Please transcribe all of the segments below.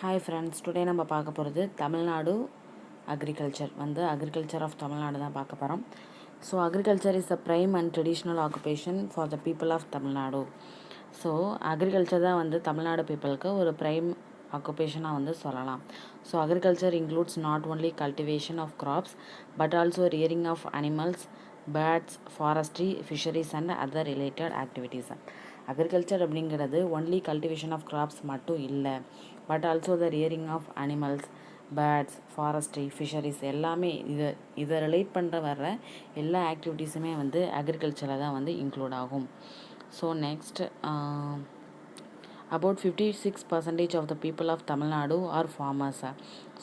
Hi friends, today நம்ம பார்க்க போகிறது Tamil Nadu agriculture agriculture of Tamil Nadu தான் பார்க்க போகிறோம். So agriculture is the prime and traditional occupation for the people of Tamil Nadu. So agriculture தான் தமிழ்நாடு பீப்புளுக்கு ஒரு ப்ரைம் ஆக்குபேஷனாக சொல்லலாம். So agriculture includes not only cultivation of crops but also rearing of animals, birds, forestry, fisheries and other related activities. Agriculture அப்படிங்கிறது only cultivation of crops மட்டும் இல்லை, but also the rearing of animals, birds, forestry, fisheries எல்லாமே இதை relate பண்ணுற வர்ற எல்லா ஆக்டிவிட்டீஸுமே அக்ரிகல்ச்சரில் தான் include ஆகும். So next about 56% of the people of Tamil Nadu are farmers.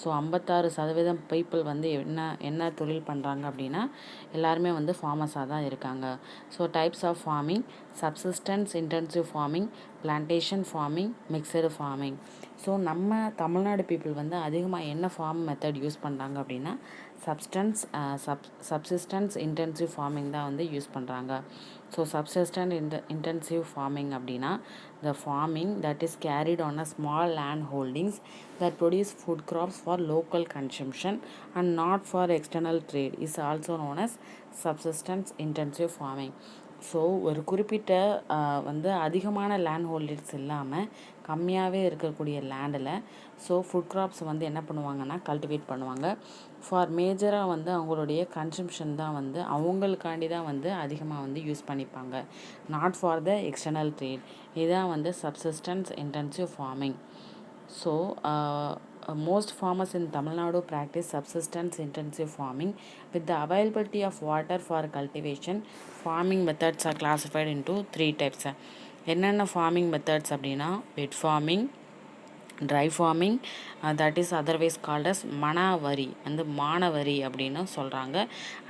So 56% people என்ன தொழில் பண்ணுறாங்க அப்படின்னா எல்லாருமே ஃபார்மர்ஸாக தான் இருக்காங்க. So types of farming: subsistence intensive farming, plantation farming, mixed farming. So நம்ம தமிழ்நாடு பீப்புள் அதிகமாக என்ன ஃபார்ம் மெத்தட் யூஸ் பண்ணுறாங்க அப்படின்னா சப்சிஸ்டன்ஸ் இன்டென்சிவ் ஃபார்மிங் தான் யூஸ் பண்ணுறாங்க. ஸோ சப்சிஸ்டன்ட் இன்டென்சிவ் ஃபார்மிங் அப்படின்னா the farming that is carried on a small land holdings that produce food crops for local consumption and not for external trade is also known as subsistence intensive farming. So ஒரு குறிப்பிட்ட அதிகமான land holdings இல்லாமல் கம்மியாகவே இருக்கக்கூடிய லேண்டில் so food graphs என்ன பண்ணுவாங்கன்னா cultivate பண்ணுவாங்க. ஃபார் மேஜராக அவங்களுடைய கன்சம்ஷன் தான் அவங்களுக்காண்டி தான் அதிகமாக யூஸ் பண்ணிப்பாங்க, not for the external trade. இதுதான் subsistence intensive farming. So most farmers in Tamil Nadu practice subsistence intensive farming. With the availability of water for cultivation, farming methods are classified into 3 types. என்னென்ன farming methods அப்படின்னா wet farming, dry farming, that is otherwise called as மணவரி மானவரி அப்படின்னு சொல்கிறாங்க,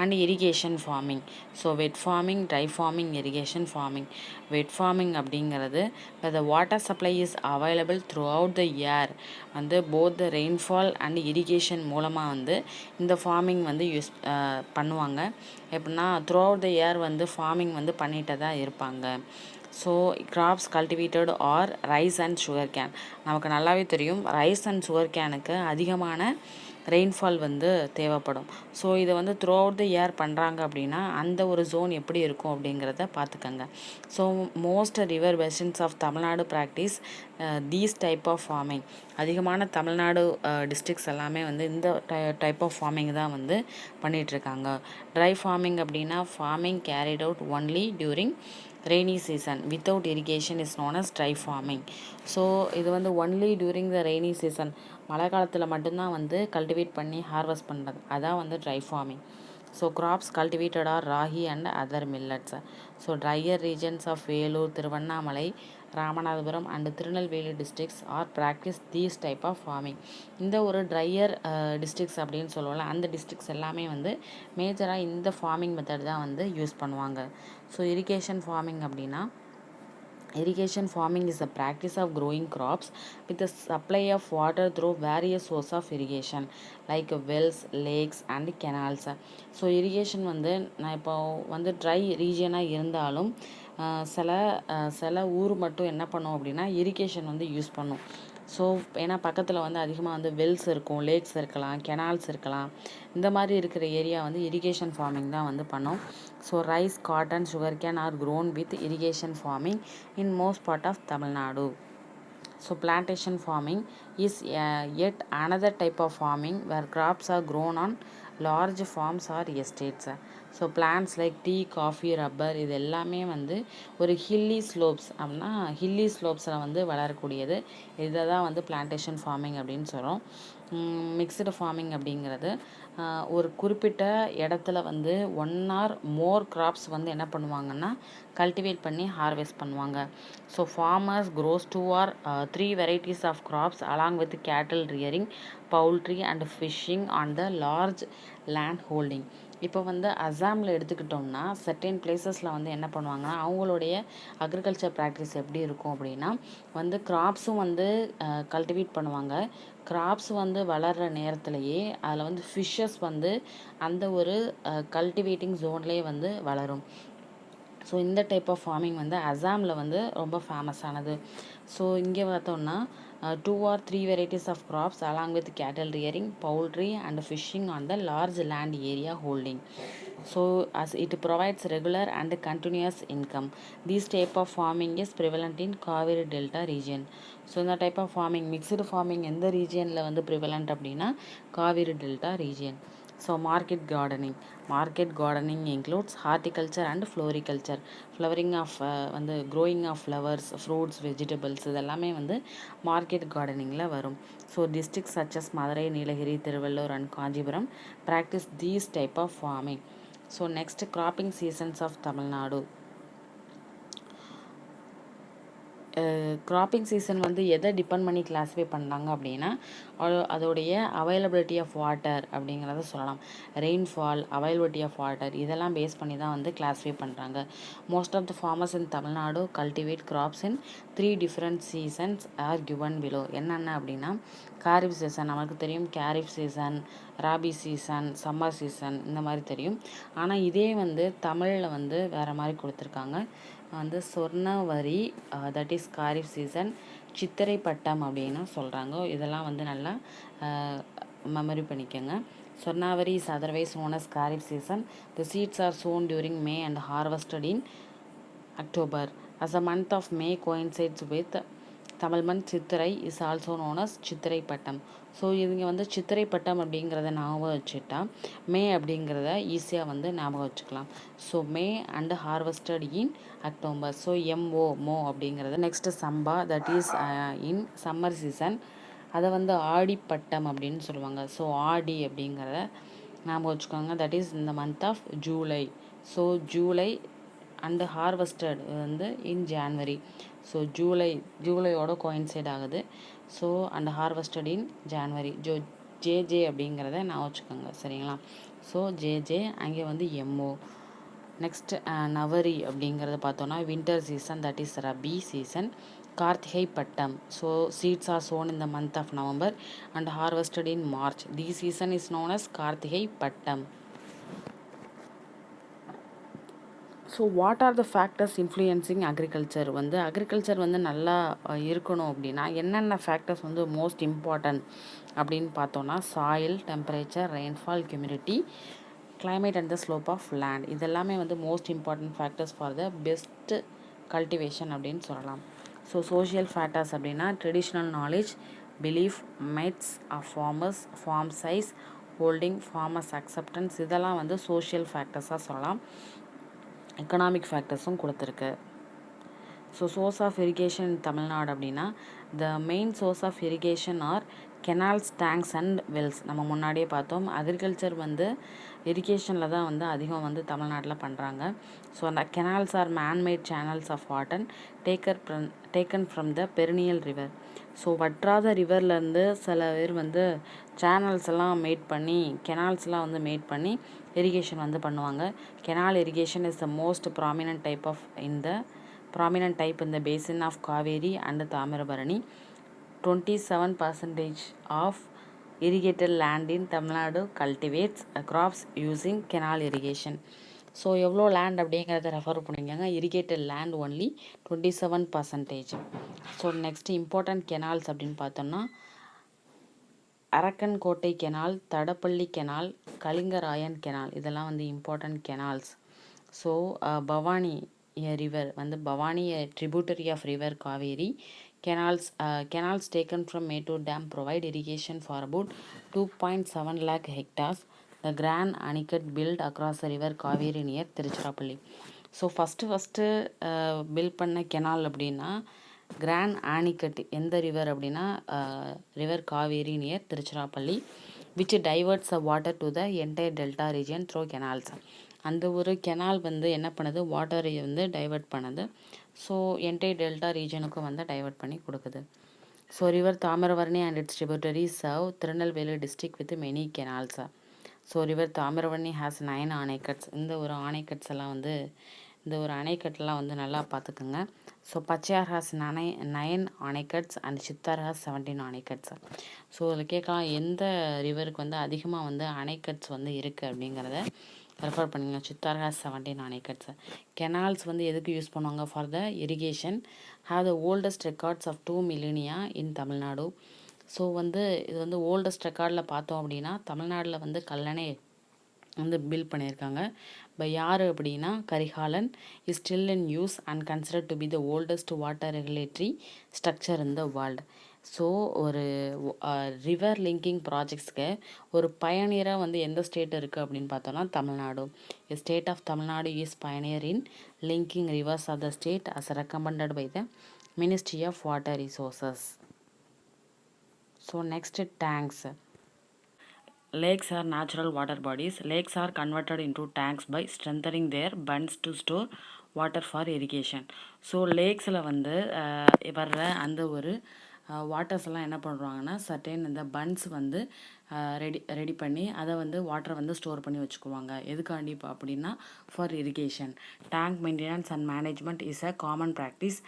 and irrigation farming. So wet farming, dry farming, irrigation farming. Wet farming அப்படிங்கிறது the water supply is available throughout the year both the rainfall and irrigation மூலமாக இந்த farming use பண்ணுவாங்க. எப்படின்னா throughout the year farming பண்ணிகிட்டு தான் இருப்பாங்க. So crops cultivated are rice and sugarcane. நமக்கு நல்லாவே தெரியும் ரைஸ் அண்ட் சுகர் கேனுக்கு அதிகமான ரெயின்ஃபால் தேவைப்படும். ஸோ இதை த்ரூ அவுட் த இயர் பண்ணுறாங்க அப்படின்னா அந்த ஒரு ஜோன் எப்படி இருக்கும் அப்படிங்கிறத பார்த்துக்கங்க. So most river basins of Tamil Nadu practise these type of farming. அதிகமான தமிழ்நாடு டிஸ்ட்ரிக்ஸ் எல்லாமே இந்த டைப் ஆஃப் ஃபார்மிங் தான் பண்ணிகிட்ருக்காங்க. ட்ரை ஃபார்மிங் அப்படின்னா farming carried out only during rainy season without irrigation is known as dry farming. So இது only during the rainy season, மழை காலத்தில் மட்டும்தான் கல்டிவேட் பண்ணி ஹார்வெஸ்ட் பண்ணுறது, அதான் dry farming. So crops cultivated are ragi and other millets. So drier regions of Vellore, Tiruvannamalai, Ramanathapuram and Tirunelveli districts are practise these type of farming. இந்த ஒரு dryer districts அப்படின்னு சொல்லுவோம்ல, அந்த டிஸ்ட்ரிக்ஸ் எல்லாமே மேஜராக இந்த ஃபார்மிங் மெத்தட் தான் யூஸ் பண்ணுவாங்க. ஸோ இரிகேஷன் ஃபார்மிங் அப்படின்னா irrigation farming is the practice of growing crops with the supply of water through various sources of irrigation like wells, lakes and canals. So irrigation நான் இப்போ try ரீஜியனாக இருந்தாலும் சில ஊர் மட்டும் என்ன பண்ணும் அப்படின்னா இரிகேஷன் யூஸ் பண்ணும். ஸோ ஏன்னா பக்கத்தில் அதிகமாக வெல்ஸ் இருக்கும், லேக்ஸ் இருக்கலாம், கெனால்ஸ் இருக்கலாம். இந்த மாதிரி இருக்கிற ஏரியா இரிகேஷன் ஃபார்மிங் தான் பண்ணோம். So rice, cotton, sugar cane are grown with irrigation farming in most part of Tamil Nadu. So plantation farming is yet another type of farming where crops are grown on large farms or estates. So plants like tea, coffee, rubber இது எல்லாமே ஒரு hilly slopes அப்படின்னா hilly ஸ்லோப்ஸில் வளரக்கூடியது. இதை தான் plantation farming அப்படின்னு சொல்கிறோம். Mixed farming அப்படிங்கிறது ஒரு குறிப்பிட்ட இடத்துல 1 or more கிராப்ஸ் என்ன பண்ணுவாங்கன்னா கல்டிவேட் பண்ணி ஹார்வெஸ்ட் பண்ணுவாங்க. So farmers grows 2 or 3 varieties of crops along with cattle rearing, poultry and fishing on the large land holding. இப்போ அசாமில் எடுத்துக்கிட்டோம்னா சர்டன் பிளேசஸில் என்ன பண்ணுவாங்கன்னா அவங்களுடைய அக்ரிகல்ச்சர் ப்ராக்டிஸ் எப்படி இருக்கும் அப்படின்னா கிராப்ஸும் கல்டிவேட் பண்ணுவாங்க. கிராப்ஸ் வளர்கிற நேரத்துலையே அதில் ஃபிஷ்ஷஸ் அந்த ஒரு கல்டிவேட்டிங் ஜோன்லேயே வளரும். ஸோ இந்த டைப் ஆஃப் ஃபார்மிங் அசாமில் ரொம்ப ஃபேமஸானது. ஸோ இங்கே பார்த்தோம்னா 2 or 3 varieties of crops along with cattle rearing, poultry and fishing on the large land area holding. So as it provides regular and continuous income. This type of farming is prevalent in Kaveri Delta region. So இந்த type of farming mixed farming எந்த ரீஜியனில் வந்து prevalent அப்படின்னா Kaveri delta region. So market gardening includes horticulture and floriculture. Flowering of வந்து growing of flowers, fruits, vegetables இதெல்லாமே வந்து market கார்டனிங்கில் வரும். So district such as Madurai, Nilgiri, Tiruvallur and Kanchipuram practise these type of farming. So next cropping seasons of Tamil Nadu. Cropping season வந்து எதை depend பண்ணி classify பண்ணாங்க அப்படின்னா அதோடைய அவைலபிலிட்டி ஆஃப் வாட்டர் அப்படிங்கிறத சொல்லலாம். ரெயின்ஃபால், அவைலபிலிட்டி ஆஃப் வாட்டர் இதெல்லாம் பேஸ் பண்ணி தான் வந்து கிளாஸிஃபை பண்ணுறாங்க. Most of the farmers in Tamil Nadu cultivate crops in 3 different seasons are given below. என்னென்ன அப்படின்னா காரிஃப் சீசன் நமக்கு தெரியும், kharif season, rabi season, summer season இந்த மாதிரி தெரியும். ஆனால் இதே வந்து தமிழில் வந்து வேறு மாதிரி கொடுத்துருக்காங்க. வந்து Sornavari that is kharif season, Chithirai பட்டம் அப்படின்னு சொல்கிறாங்க. இதெல்லாம் வந்து நல்லா மெமரி பண்ணிக்கோங்க. Sornavari is otherwise known as Kharif season. The seeds are sown during May and harvested in October. As the month of May coincides with Tamil month Chithirai is also known as சித்திரை பட்டம். So இவங்க வந்து சித்திரை பட்டம் அப்படிங்கிறத ஞாபகம் வச்சுட்டா மே அப்படிங்கிறத ஈஸியாக வந்து ஞாபகம் வச்சுக்கலாம். So May and harvested in October. So மோ அப்படிங்கிறது. Next Samba that is in summer season. அதை வந்து ஆடிப்பட்டம் அப்படின்னு சொல்லுவாங்க. ஸோ ஆடி அப்படிங்கிறத ஞாபகம் வச்சுக்கோங்க. தட் இஸ் இந்த month of July. So July and harvested வந்து இன் ஜான்வரி. ஸோ ஜூலையோட கோயின்சைட் ஆகுது. So and harvested in January. J அப்படிங்கிறத நான் வச்சுக்கோங்க சரிங்களா. ஸோ ஜே அங்கே வந்து எம்ஓ. நெக்ஸ்ட் நவரி அப்படிங்கிறத பார்த்தோன்னா winter season that is rabi season. Karthigai பட்டம். So seeds are sown in the month of November and harvested in March. The season is known as Karthigai பட்டம். So what are the factors influencing agriculture? வந்து agriculture வந்து நல்லா இருக்கணும் அப்படின்னா என்னென்ன factors வந்து most important அப்படின்னு பார்த்தோன்னா soil, temperature, rainfall, humidity, climate and the slope of land இதெல்லாமே வந்து most important factors for the best cultivation அப்படின்னு சொல்லலாம். ஸோ சோஷியல் ஃபேக்டர்ஸ் அப்படின்னா ட்ரெடிஷ்னல் நாலேஜ், பிலீஃப், மெட்ஸ் of farmers, farm size, holding, farmers acceptance இதெல்லாம் வந்து சோஷியல் ஃபேக்டர்ஸாக சொல்லலாம். எக்கனாமிக் ஃபேக்டர்ஸும் கொடுத்துருக்கு. So source of irrigation in Tamil Nadu அப்படின்னா the main source of irrigation are canals, tanks and wells. நம்ம முன்னாடியே பார்த்தோம். அக்ரிகல்ச்சர் வந்து இரிகேஷனில் தான் வந்து அதிகம் வந்து தமிழ்நாட்டில் பண்ணுறாங்க. ஸோ அந்த canals are manmade channels of water taken from the perennial river. So வற்றாத ரிவர்லேருந்து சில பேர் வந்து சேனல்ஸ் எல்லாம் மேட் பண்ணி கெனால்ஸ்லாம் வந்து மேட் பண்ணி இரிகேஷன் வந்து பண்ணுவாங்க. Canal irrigation is the most prominent type in the basin of Kaveri and Tamirabharani. 27% of irrigated land in Tamil Nadu cultivates crops using canal irrigation. So எவ்வளோ லேண்ட் அப்படிங்கிறத refer பண்ணிக்கோங்க. Irrigated land only 27%. So next important canals அப்படின்னு பார்த்தோம்னா அரக்கன் கோட்டை canal, Thadappalli canal, Kalingarayan canal இதெல்லாம் வந்து important canals. So Bhavani river வந்து Bhavani tributary of river Kaveri. Canals taken from Mettur Dam provide irrigation for about 2.7 lakh hectares. The Grand Anicut built across the river Kaveri near Tiruchirappalli. So first built பண்ண canal அப்படின்னா Grand Anicut எந்த river அப்படின்னா river Kaveri near Tiruchirappalli, which diverts a water to the entire delta region through canals. அந்த ஒரு canal வந்து என்ன பண்ணுது, வாட்டரை வந்து டைவர்ட் பண்ணுது. ஸோ என்டையர் டெல்டா ரீஜனுக்கும் வந்து டைவர்ட் பண்ணி கொடுக்குது. So river Thamirabarani and it's tributaries serve Tirunelveli district with many canals. So river Thamirabarani has 9 அணைக்கட்ஸ். இந்த ஒரு அணைக்கட்ஸ் எல்லாம் வந்து இந்த ஒரு அணைக்கட்டெலாம் வந்து நல்லா பார்த்துக்குங்க. So Pachaiyar has 9 anicuts and Chittar has 17 anicuts. So இதில் கேட்கலாம் எந்த ரிவருக்கு வந்து அதிகமாக வந்து அணைக்கட்ஸ் வந்து இருக்குது அப்படிங்கிறத. ரெஃபர் பண்ணுங்கள். Sitar has 79 acres. கெனால்ஸ் வந்து எதுக்கு யூஸ் பண்ணுவாங்க? For the irrigation. Have the oldest records of 2 millennia in Tamil Nadu. So வந்து இது வந்து ஓல்டஸ்ட் ரெக்கார்டில் பார்த்தோம் அப்படின்னா தமிழ்நாட்டில் வந்து கல்லணை வந்து பில்ட் பண்ணியிருக்காங்க. பை யார் அப்படின்னா Karikalan. Is still in use and consider to be the oldest water regulatory structure in the world. So ஒரு ரிவர் லிங்கிங் ப்ராஜெக்ட்ஸ்க்கு ஒரு பயனியராக வந்து எந்த ஸ்டேட் இருக்குது அப்படின்னு பார்த்தோன்னா Tamil Nadu. State of Tamil Nadu is pioneer in linking rivers of the state as recommended by the ministry of water resources. So next tanks. Lakes are natural water bodies. Lakes are converted into tanks by strengthening their bunds to store water for irrigation. So லேக்ஸில் வந்து வர்ற அந்த ஒரு waters எல்லாம் என்ன பண்ணுறாங்கன்னா certain இந்த buns வந்து ரெடி பண்ணி அதை வந்து வாட்டரை வந்து ஸ்டோர் பண்ணி வச்சுக்குவாங்க. எதுக்காண்டி அப்படின்னா for irrigation. Tank maintenance and management is a common practice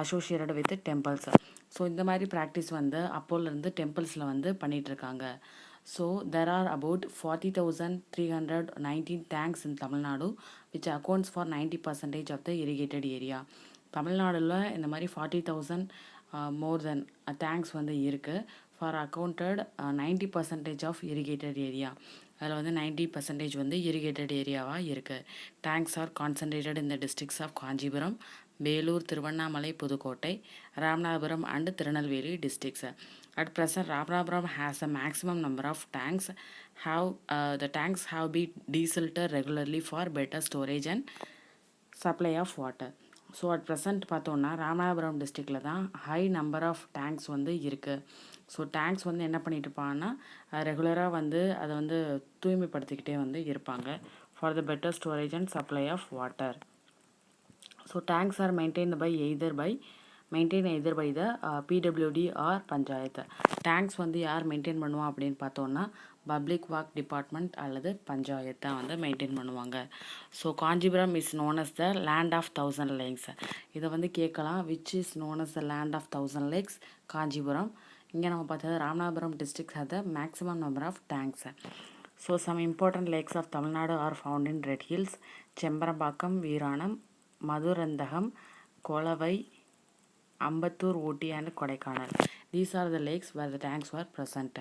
associated with temples. So இந்த மாதிரி ப்ராக்டிஸ் வந்து அப்போலேருந்து டெம்பிள்ஸில் வந்து பண்ணிகிட்ருக்காங்க. So there are about 40,319 tanks in Tamil Nadu, which accounts for 90% of the irrigated area. தமிழ்நாடுல இந்த மாதிரி 40,000 more than tanks வந்து இருக்குது. For accounted 90% of irrigated area. அதில் வந்து 90% வந்து இரிகேட்டட் ஏரியாவாக இருக்குது. Tanks are concentrated in the districts of Kanchipuram, Vellore, Tiruvannamalai, Pudukkottai, Ramanathapuram and Tirunelveli districts. At present, Ramanathapuram has a maximum number of tanks. The tanks have been desilted regularly for better storage and supply of water. So at present பார்த்தோன்னா ராமநாதபுரம் டிஸ்ட்ரிக்டில் தான் high number of tanks வந்து இருக்குது. So tanks வந்து என்ன பண்ணிட்டு இருப்பாங்கன்னா ரெகுலராக வந்து அதை வந்து தூய்மைப்படுத்திக்கிட்டே வந்து இருப்பாங்க for the better storage and supply of water. So tanks are maintained by either by the PWD or panchayat. Tanks வந்து யார் மெயின்டைன் பண்ணுவா அப்படின்னு பார்த்தோன்னா பப்ளிக் ஒர்க் டிபார்ட்மெண்ட் அல்லது பஞ்சாயத்து தான் வந்து மெயின்டைன் பண்ணுவாங்க. So Kanchipuram is known as the land of 1000 lakes. இதை வந்து கேட்கலாம், which is known as the land of 1000 lakes? Kanchipuram. இங்கே நம்ம பார்த்தது Ramanathapuram district have the maximum number of tanks. So some important lakes of Tamil Nadu are found in Red Hills, Chembarambakkam, Veeranam, Madurantakam, Kolavai, Ambattur, Ooty and Kodaikanal. These are the lakes where the tanks are present.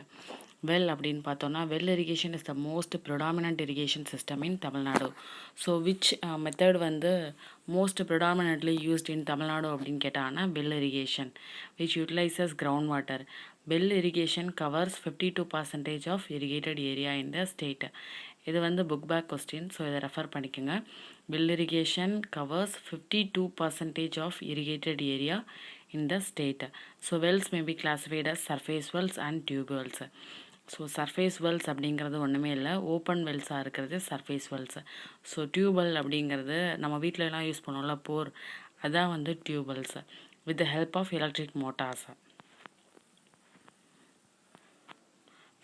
Well அப்படின்னு பார்த்தோன்னா well irrigation is the most predominant irrigation system in Tamil Nadu. So which method வந்து most predominantly used in Tamil Nadu அப்படின்னு கேட்டாங்கன்னா well irrigation which utilises ground water. Well irrigation covers 52% of irrigated area in the state. இது வந்து book back question, so இதை refer பண்ணிக்கோங்க. Well irrigation covers 52% of irrigated area in the state. So wells may be classified as surface wells and tube wells. So surface Wells அப்படிங்கிறது ஒன்றுமே இல்லை, open வெல்ஸாக இருக்கிறது surface Wells. So டியூபெல் அப்படிங்கிறது நம்ம வீட்டிலலாம் use பண்ணுவோம்ல போர், அதான் வந்து tubewells with the help of electric motors.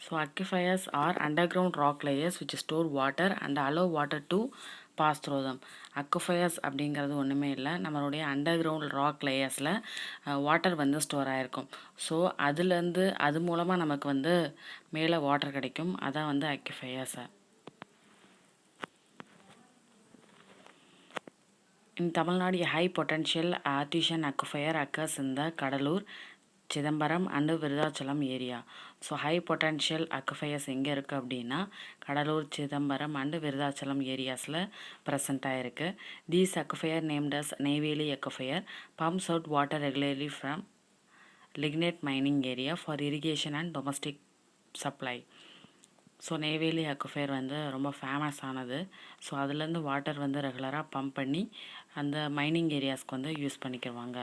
So aquifers are underground rock layers which store water and allow water to pass through them. Aquifers அப்படிங்கிறது ஒன்றுமே இல்லை, நம்மளுடைய அண்டர் கிரவுண்ட் ராக் லேயர்ஸில் வாட்டர் வந்து ஸ்டோர் ஆகிருக்கும். So அதுலேருந்து அது மூலமாக நமக்கு வந்து மேலே வாட்டர் கிடைக்கும், அதான் வந்து aquifers. In Tamil Nadu, a high potential artesian aquifer occurs in the Cuddalore, Chidambaram and Virudhachalam area. So high potential aquifers எங்கே இருக்குது அப்படின்னா கடலூர், சிதம்பரம் அண்டு விருதாச்சலம் ஏரியாஸில் ப்ரெசண்ட்டாக இருக்குது. These aquifer named as Neyveli aquifer pumps out water regularly from lignite mining area for irrigation and domestic supply. So Neyveli aquifer வந்து ரொம்ப famous ஆனது. So அதுலேருந்து வாட்டர் வந்து ரெகுலராக பம்ப் பண்ணி அந்த மைனிங் ஏரியாஸ்க்கு வந்து யூஸ் பண்ணிக்குவாங்க.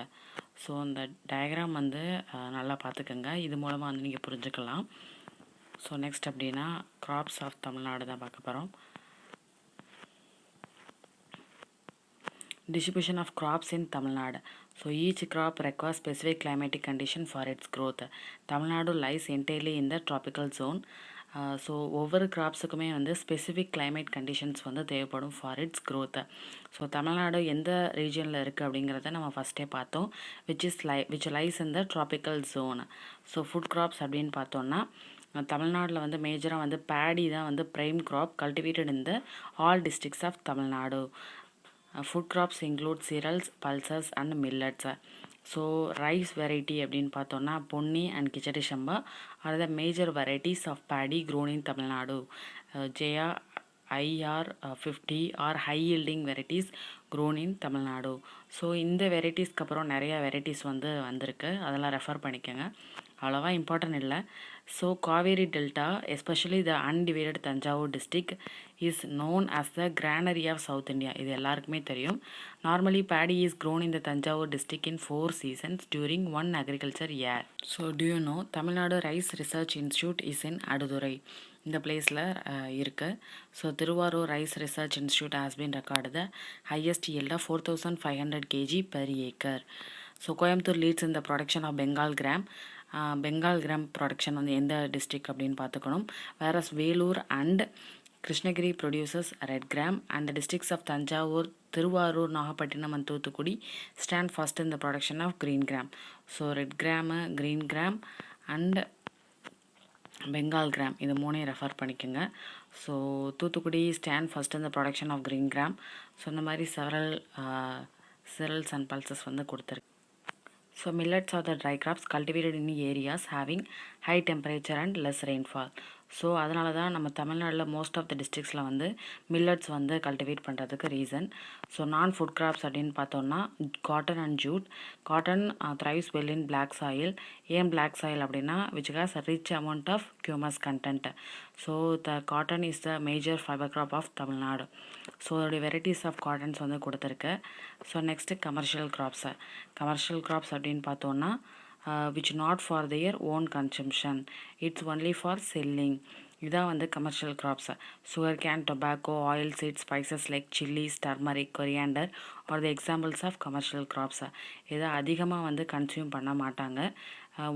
ஸோ இந்த டயக்ராம் வந்து நல்லா பார்த்துக்கோங்க, இது மூலமாக வந்து நீங்கள் புரிஞ்சுக்கலாம். ஸோ நெக்ஸ்ட் அப்படின்னா கிராப்ஸ் ஆஃப் தமிழ்நாடு தான் பார்க்க போகிறோம். Distribution of crops in Tamil Nadu. So each crop requires specific climatic condition for its growth. Tamil Nadu lies entirely in the tropical zone. So ஒவ்வொரு கிராப்ஸுக்குமே வந்து ஸ்பெசிஃபிக் கிளைமேட் கண்டிஷன்ஸ் வந்து தேவைப்படும் for its க்ரோத்தை. So Tamil Nadu எந்த ரீஜனில் இருக்குது அப்படிங்கிறத நம்ம ஃபஸ்ட்டே பார்த்தோம், which lies in the tropical zone. So food crops அப்படின்னு பார்த்தோன்னா தமிழ்நாட்டில் வந்து மேஜராக வந்து பேடி தான் வந்து prime crop cultivated in the all districts of Tamil Nadu. Food crops include cereals, pulses and millets. So rice variety அப்படின்னு பார்த்தோன்னா Ponni and Kichadi Samba are the major varieties of paddy grown in Tamil Nadu. Jaya IR 50 are high yielding varieties grown in Tamil Nadu. So இந்த வெரைட்டிஸ்க்கு அப்புறம் நிறையா varieties வந்து வந்திருக்கு, அதெல்லாம் refer பண்ணிக்கோங்க, அவ்வளோவா இம்பார்ட்டன்ட் இல்லை. So Kaveri delta especially the undivided Thanjavur district is known as the granary of South India. இது எல்லாருக்குமே தெரியும். Normally paddy is grown in the Thanjavur district in 4 seasons during 1 agriculture year. So do you know Tamil Nadu Rice research Institute is in Aduthurai, இந்த பிளேஸில் இருக்குது. So Tiruvarur Rice research Institute has been record the highest yield of 4500 kg per acre. ஸோ Coimbatore leads இந்த production of Bengal gram. Bengal gram production வந்து எந்த district அப்படின்னு பார்த்துக்கணும். Whereas Vellore and Krishnagiri produces red gram and districts of Thanjavur, Tiruvarur, Nagapattinam and Thoothukudi stand first in the production of green gram. So red gram, green gram and Bengal gram இது மூணையும் refer பண்ணிக்கோங்க. So Thoothukudi stand first இந்த production of green gram. So இந்த மாதிரி several cereals and pulses வந்து கொடுத்துருக்கு. So millets are the dry crops cultivated in areas having high temperature and less rainfall. So அதனால தான் நம்ம தமிழ்நாட்டில் மோஸ்ட் ஆஃப் த டிஸ்ட்ரிக்ஸில் வந்து மில்லட்ஸ் வந்து கல்டிவேட் பண்ணுறதுக்கு reason. So non food crops அப்படின்னு பார்த்தோன்னா cotton and jute. Cotton thrives well in black soil. ஏன் black soil அப்படின்னா which has a rich amount of humus content. So the cotton is the major fibre crop of Tamil Nadu. So அதோடைய varieties of cottons வந்து கொடுத்துருக்கு. So next commercial crops. Commercial crops அப்படின்னு பார்த்தோன்னா which not for their own consumption, it's only for selling. இதான் வந்து commercial crops. Sugar cane, tobacco, oil seeds, spices like chillies, turmeric, coriander are the examples of commercial crops. இதை அதிகமாக வந்து consume பண்ண மாட்டாங்க,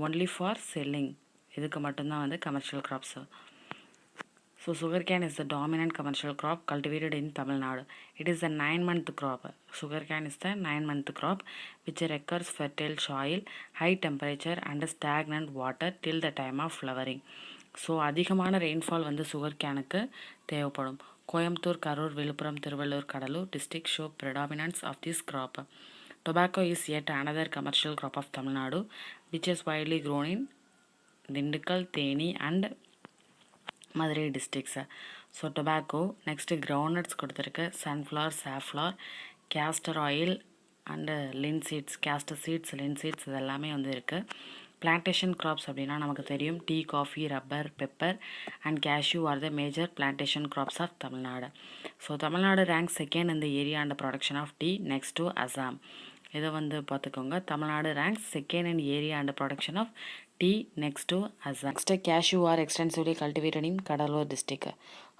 only for selling, இதுக்கு மட்டும்தான் வந்து commercial crops. So sugarcane is the dominant commercial crop cultivated in Tamil Nadu. It is a 9-month crop. Sugarcane is the 9-month crop which requires fertile soil, high temperature and stagnant water till the time of flowering. So அதிகமான rainfall வந்து sugar கேனுக்கு தேவைப்படும். Coimbatore, Karur, Viluppuram, Tiruvallur, Cuddalore district show predominance of this crop. Tobacco is yet another commercial crop of Tamil Nadu which is widely grown in Dindigul, Theni and Madurai districts. So tobacco, next groundnuts கொடுத்துருக்கு, sunflower, safflower, castor oil and linseeds, castor seeds, linseeds இது எல்லாமே வந்து இருக்குது. Plantation crops அப்படின்னா நமக்கு தெரியும் tea, coffee, rubber, pepper and cashew are the major plantation crops of Tamil Nadu. So Tamil Nadu rank second in the area and production of tea next to Assam. இதை வந்து பார்த்துக்கோங்க. Tamil Nadu rank second in area and production of tea next to Assam. Next cashew are extensively cultivated in Cuddalore district.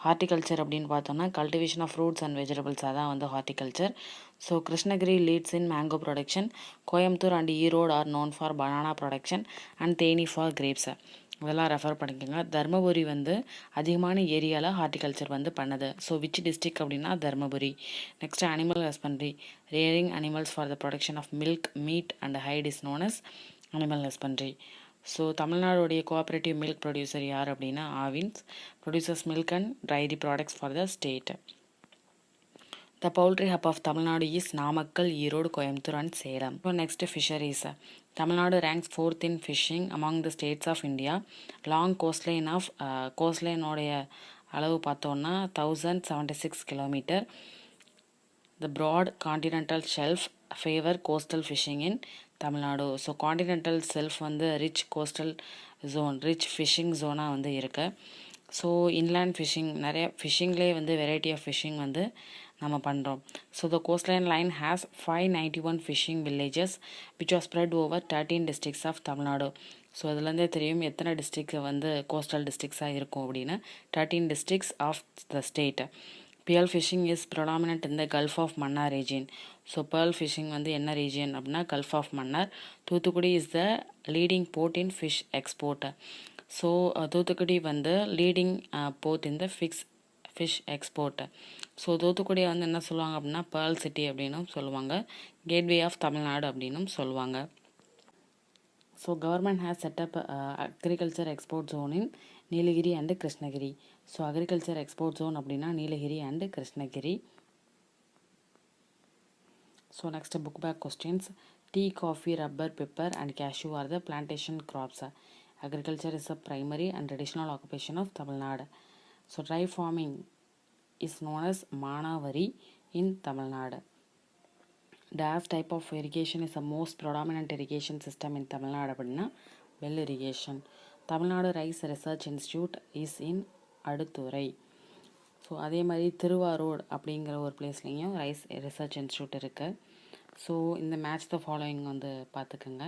Horticulture அப்படின்னு பார்த்தோன்னா cultivation of fruits and vegetables, அதான் வந்து horticulture. So Krishnagiri leads in mango production. Coimbatore and Erode are known for banana production and Theni for grapes. இதெல்லாம் refer பண்ணிக்கோங்க. தர்மபுரி வந்து அதிகமான ஏரியாவில் horticulture வந்து பண்ணுது. ஸோ விச் டிஸ்ட்ரிக் அப்படின்னா Dharmapuri. Next animal husbandry. Rearing animals for the production of milk, meat and hide is known as animal husbandry. So தமிழ்நாடுடைய cooperative milk producer யார் அப்படின்னா Aavins. Producers milk and dairy products for the state. The poultry hub of Tamil Nadu is Namakkal, Erode, Coimbatore and Salem. So next fisheries. Tamil Nadu ranks 4th in fishing among the states of India. Long coastline உடைய அளவு பார்த்தோன்னா 1076 kilometer. The broad continental shelf favor coastal fishing in Tamil Nadu. So continental shelf வந்து rich coastal zone, rich fishing ஜோனாக வந்து இருக்கு. So inland phishing நிறைய ஃபிஷிங்லேயே வந்து variety of phishing வந்து நம்ம பண்ணுறோம். So the coastline line has 591 fishing villages which are spread over 13 districts of Tamil Nadu. So அதுலேருந்தே தெரியும் எத்தனை டிஸ்ட்ரிக்ட் வந்து கோஸ்டல் டிஸ்ட்ரிக்ஸாக இருக்கும் அப்படின்னு. 13 districts of the state. pearl fishing is predominant in the Gulf of Mannar region. So pearl fishing வந்து என்ன region அப்படின்னா Gulf of Mannar. Thoothukudi is the leading port in fish export. So Thoothukudi வந்து leading port in the fish export. So தூத்துக்குடியை வந்து என்ன சொல்லுவாங்க அப்படின்னா pearl city அப்படின்னும் சொல்லுவாங்க, கேட்வே ஆஃப் தமிழ்நாடு அப்படின்னும் சொல்லுவாங்க. So government has set up agriculture export zone in Nilgiri and Krishnagiri. So agriculture export zone அப்படின்னா Nilgiri and Krishnagiri. So next book back questions. Tea, coffee, rubber, pepper and cashew are the plantation crops. Agriculture is a primary and traditional occupation of Tamil Nadu. So dry farming is known as Manavari in Tamil Nadu. Dash type of irrigation is the most predominant irrigation system in Tamil Nadu அப்படின்னா well irrigation. Tamil Nadu Rice Research Institute is in Aduthurai. So அதே மாதிரி திருவாரூர் அப்படிங்கிற ஒரு பிளேஸ்லேயும் rice research institute இருக்குது. So இந்த match the following வந்து பார்த்துக்குங்க.